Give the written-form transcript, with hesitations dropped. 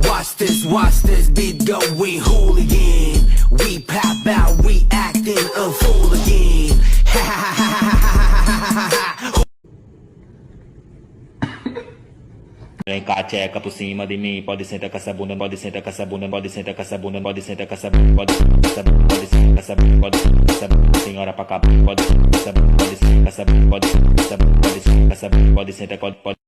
Watch this beat going hooligan. We pop out, we acting a fool again. Ha ha ha ha ha ha ha ha. Vem cá, tcheca por cima de mim, pode sentar com essa bunda, pode sentar com essa bunda, pode sentar com essa bunda, pode sentar com essa bunda, pode sentar com essa bunda, pode sentar com essa bunda, pode sentar com essa bunda, senhora pra cá, pode sentar com essa bunda, pode sentar com essa bunda, pode sentar com essa bunda, pode sentar com essa bunda, pode sentar, pode